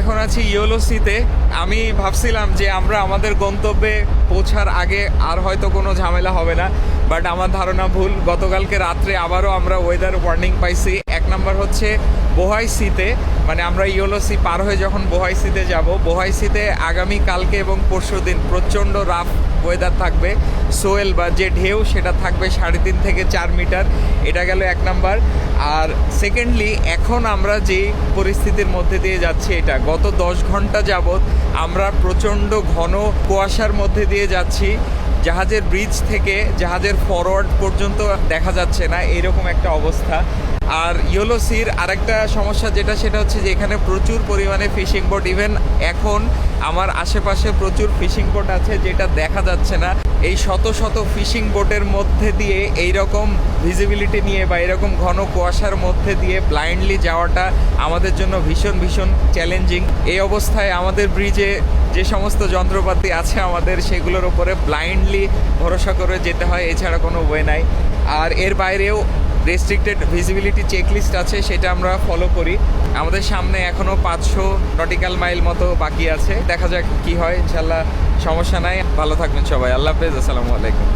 এখন আছি ইয়োলোসিতে। আমি ভাবছিলাম যে আমরা আমাদের গন্তব্যে পৌঁছার আগে আর হয়তো কোনো ঝামেলা হবে না, বাট আমার ধারণা ভুল। গতকালকে রাত্রে আবারও আমরা ওয়েদার ওয়ার্নিং পাইছি। এক নাম্বার হচ্ছে বোহাইসিতে, মানে আমরা ইয়োলোসি পার হয়ে যখন বোহাইসিতে যাব, বোহাইসিতে আগামী কালকে এবং পরশু দিন প্রচণ্ড রাফ ওয়েদার থাকবে। সোয়েল বা যে ঢেউ সেটা থাকবে 3.5 থেকে 4 মিটার। এটা গেল এক নাম্বার। আর সেকেন্ডলি, এখন আমরা যে পরিস্থিতির মধ্যে দিয়ে যাচ্ছি, এটা গত 10 ঘন্টা যাবৎ আমরা প্রচণ্ড ঘন কুয়াশার মধ্যে দিয়ে যাচ্ছি। জাহাজের ব্রিজ থেকে জাহাজের ফরওয়ার্ড পর্যন্ত দেখা যাচ্ছে না, এরকম একটা অবস্থা। আর ইয়োলোসির আরেকটা সমস্যা সেটা হচ্ছে যে এখানে প্রচুর পরিমাণে ফিশিং বোট, ইভেন এখন আমার আশেপাশে প্রচুর ফিশিং বোট আছে যেটা দেখা যাচ্ছে না। এই শত শত ফিশিং বোটের মধ্যে দিয়ে এই রকম ভিজিবিলিটি নিয়ে বা এরকম ঘন কুয়াশার মধ্যে দিয়ে ব্লাইন্ডলি যাওয়াটা আমাদের জন্য ভীষণ ভীষণ চ্যালেঞ্জিং। এই অবস্থায় আমাদের ব্রিজে যে সমস্ত যন্ত্রপাতি আছে আমাদের, সেগুলোর উপরে ব্লাইন্ডলি ভরসা করে যেতে হয়, এছাড়া কোনো ওয়ে নাই। আর এর বাইরেও রেস্ট্রিক্টেড ভিজিবিলিটি চেকলিস্ট আছে, সেটা আমরা ফলো করি। আমাদের সামনে এখনও 500 নটিক্যাল মাইল মতো বাকি আছে। দেখা যাক কি হয়, ইনশাল্লাহ সমস্যা নাই। ভালো থাকবেন সবাই। আল্লাহ হাফেজ, আসসালামু আলাইকুম।